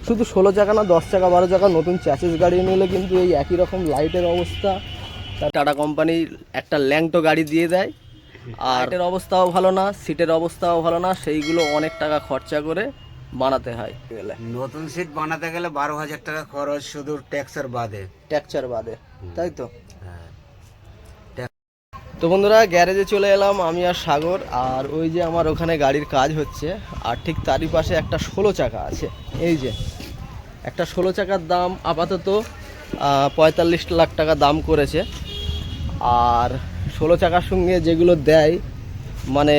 শুধু 16 চাকা না 10 চাকা 12 চাকা নতুন চ্যাসিস গাড়ি নিলে কিন্তু এই একই রকম লাইটের অবস্থা। টাটা কোম্পানি একটা ল্যাংটো গাড়ি দিয়ে দেয়, আর এর অবস্থাও ভালো না, সিটের অবস্থাও ভালো না, সেইগুলো অনেক টাকা খরচা করে বানাতে হয়। নতুন সিট বানাতে গেলে 12,000 টাকা খরচ শুধু ট্যাক্সের বাদে। ট্যাক্সার বাদে, তাই তো। হ্যাঁ। তো বন্ধুরা, গ্যারেজে চলে এলাম আমি আর সাগর, আর ওই যে আমার ওখানে গাড়ির কাজ হচ্ছে, আর ঠিক তারই পাশে একটা 16 চাকা আছে। এই যে একটা 16 চাকার দাম আপাতত 45 লাখ টাকা দাম করেছে। আর 16 চাকার সঙ্গে যেগুলো দেয় মানে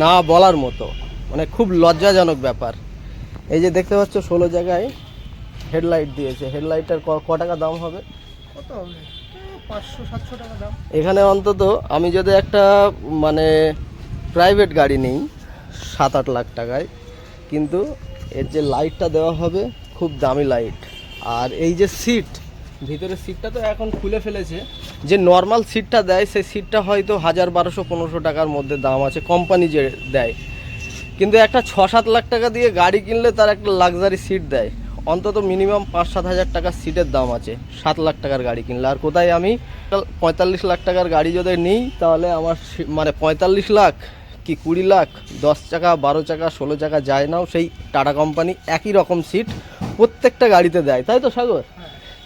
না বলার মতো, মানে খুব লজ্জাজনক ব্যাপার। এই যে দেখতে পাচ্ছ 16 জায়গায় হেডলাইট দিয়েছে। হেডলাইটটার ক টাকা দাম হবে? কত হবে? 500-700 টাকা দাম। এখানে অন্তত আমি যদি একটা মানে প্রাইভেট গাড়ি নিই 7-8 লাখ টাকায়, কিন্তু এর যে লাইটটা দেওয়া হবে খুব দামি লাইট। আর এই যে সিট, ভিতরের সিটটা তো এখন খুলে ফেলেছে, যে নর্মাল সিটটা দেয় সেই সিটটা হয়তো 1000, 1200, 1500 টাকার মধ্যে দাম আছে, কোম্পানি যে দেয়। কিন্তু একটা 6-7 লাখ টাকা দিয়ে গাড়ি কিনলে তার একটা লাক্সারি সিট দেয়, অন্তত মিনিমাম 5-7 হাজার টাকার সিটের দাম আছে 7 লাখ টাকার গাড়ি কিনলে। আর কোথায় আমি 45 লাখ টাকার গাড়ি যদি নিই, তাহলে আমার মানে 45 লাখ কি 20 লাখ 10 চাকা 12 চাকা 16 চাকা যায় নাও, সেই টাটা কোম্পানি একই রকম সিট প্রত্যেকটা গাড়িতে দেয়, তাই তো সাগর?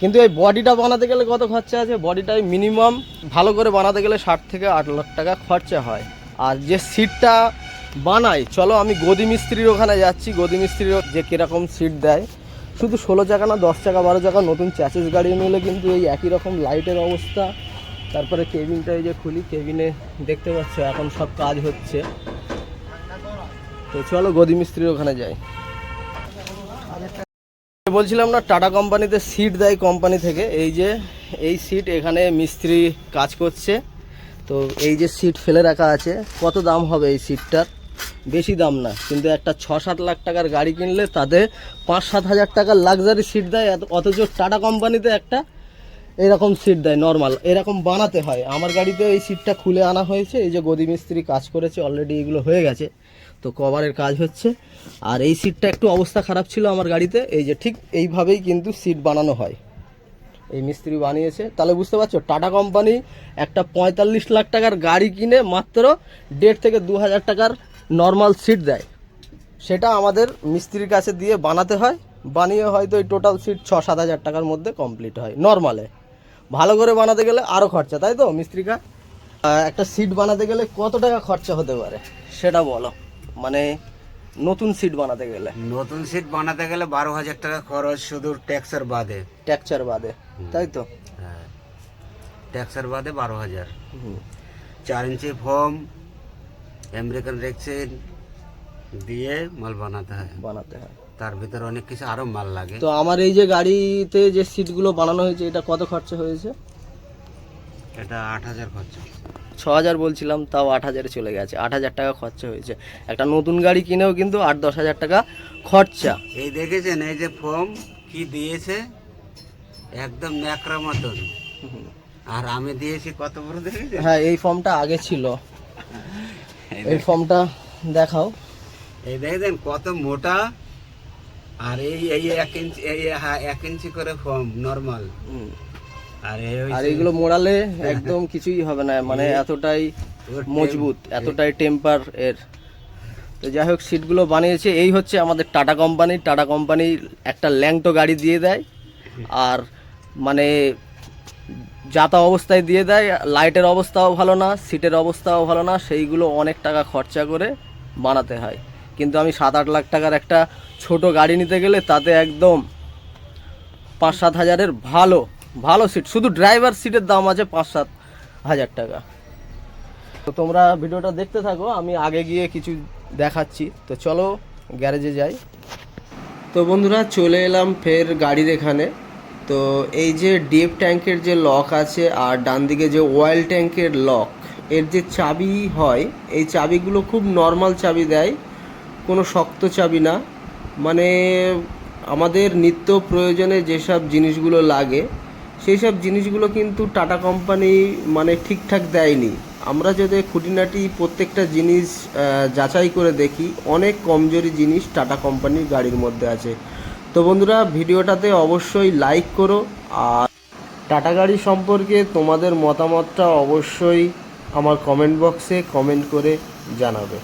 কিন্তু এই বডিটা বানাতে গেলে কত খরচা আছে? বডিটাই মিনিমাম ভালো করে বানাতে গেলে 7 থেকে 8 লাখ টাকা খরচা হয়। আর যে সিটটা বানাই, চলো আমি গদি মিস্ত্রির ওখানে যাচ্ছি, গদি মিস্ত্রির যে কীরকম সিট দেয়। শুধু 16 চাকা না 10 চাকা 12 চাকা নতুন চ্যাসিস গাড়ি নিলে কিন্তু এই একই রকম লাইটের অবস্থা। তারপরে কেবিনটা এই যে খুলি, কেবিনে দেখতে পাচ্ছ এখন সব কাজ হচ্ছে। তো চলো গদি মিস্ত্রির ওখানে যাই। বলছিলাম না, টাটা কোম্পানিতে সিট দেয় কোম্পানি থেকে। এই যে এই সিট, এখানে মিস্ত্রি কাজ করছে। তো এই যে সিট ফেলে রাখা আছে, কত দাম হবে এই সিটটার? বেশি দাম না, কিন্তু একটা 6-7 লাখ টাকার গাড়ি কিনলে তাতে 5-7 হাজার টাকার লাক্সারি সিট দেয়। অথচ টাটা কোম্পানিতে একটা এরকম সিট দেয় নর্মাল, এরকম বানাতে হয়। আমার গাড়িতে এই সিটটা খুলে আনা হয়েছে, এই যে গদি মিস্ত্রি কাজ করেছে অলরেডি, এগুলো হয়ে গেছে, তো কভারের কাজ হচ্ছে। আর এই সিটটা একটু অবস্থা খারাপ ছিল আমার গাড়িতে, এই যে ঠিক এইভাবেই কিন্তু সিট বানানো হয়, এই মিস্ত্রি বানিয়েছে। তাহলে বুঝতে পারছো, টাটা কোম্পানি একটা 45 লাখ টাকার গাড়ি কিনে মাত্র 1.5 থেকে 2 হাজার টাকার নর্মাল সিট দেয়, সেটা আমাদের মিস্ত্রির কাছে দিয়ে বানাতে হয়। বানিয়ে হয়তো এই টোটাল সিট 6-7 হাজার টাকার মধ্যে কমপ্লিট হয়। নর্মালে ভালো করে বানাতে গেলে আরও খরচা, তাই তো মিস্ত্রিকা? একটা সিট বানাতে গেলে কত টাকা খরচা হতে পারে সেটা বলো, মানে নতুন সিট বানাতে গেলে? নতুন সিট বানাতে গেলে 12,000 টাকা খরচ শুধু ট্যাক্সের বাদে। ট্যাক্সার বাদে, তাই তো। হ্যাঁ, ট্যাক্সের বাদে 12,000। 4 ইঞ্চি ফোম, আমেরিকান রেক্সিন দিয়ে মাল বানাতে হয়। তার ভিতরে অনেক কিছু আরো মাল লাগে। তো আমার এই যে গাড়িতে যে সিটগুলো বানানো হয়েছে, এটা কত খরচা হয়েছে? এটা 8,000 খরচা। 6,000 বলছিলাম, তাও 8,000 চলে গেছে। 8,000 টাকা খরচা হয়েছে। একটা নতুন গাড়ি কিনেও কিন্তু 8-10 হাজার টাকা খরচা। এই দেখেছেন, এই যে ফোম কি দিয়েছে, একদম ন্যাকড়া মতন। আর আমি দিয়েছি কত বড় দেখেছেন? হ্যাঁ, এই ফর্মটা আগে ছিল, এই ফর্মটা দেখাও। এই দেখেছেন কত মোটা। আর এই এই 1 ইঞ্চি, এই 1 ইঞ্চি করে ফোম নরমাল। আর এইগুলো মোড়ালে একদম কিছুই হবে না, মানে এতটাই মজবুত, এতটাই টেম্পার এর। তো যাই হোক, সিটগুলো বানিয়েছে এই হচ্ছে আমাদের টাটা কোম্পানি। টাটা কোম্পানি একটা ল্যাংটো গাড়ি দিয়ে দেয়, আর মানে যাতা অবস্থায় দিয়ে দেয়। লাইটের অবস্থাও ভালো না, সিটের অবস্থাও ভালো না, সেইগুলো অনেক টাকা খরচা করে বানাতে হয়। কিন্তু আমি 7-8 লাখ টাকার একটা ছোট গাড়ি নিতে গেলে তাতে একদম 5-7 হাজারের ভালো ভালো সিট, শুধু ড্রাইভার সিটের দাম আছে 5-7 হাজার টাকা। তো তোমরা ভিডিওটা দেখতে থাকো, আমি আগে গিয়ে কিছু দেখাচ্ছি। তো চলো গ্যারেজে যাই। তো বন্ধুরা, চলে এলাম ফের গাড়ির এখানে। তো এই যে ডিপ ট্যাঙ্কের যে লক আছে, আর ডান দিকে যে অয়েল ট্যাঙ্কের লক, এর যে চাবি হয়, এই চাবিগুলো খুব নর্মাল চাবি দেয়, কোনো শক্ত চাবি না। মানে আমাদের নিত্য প্রয়োজনে যেসব জিনিসগুলো লাগে সেই সব জিনিসগুলো কিন্তু টাটা কোম্পানি মানে ঠিকঠাক দেয়নি। আমরা যদি খুঁটিনাটি প্রত্যেকটা জিনিস যাচাই করে দেখি, অনেক কমজোরি জিনিস টাটা কোম্পানির গাড়ির মধ্যে আছে। তো বন্ধুরা, ভিডিওটাতে অবশ্যই লাইক করো, আর টাটা গাড়ি সম্পর্কে তোমাদের মতামতটা অবশ্যই আমার কমেন্ট বক্সে কমেন্ট করে জানাবে।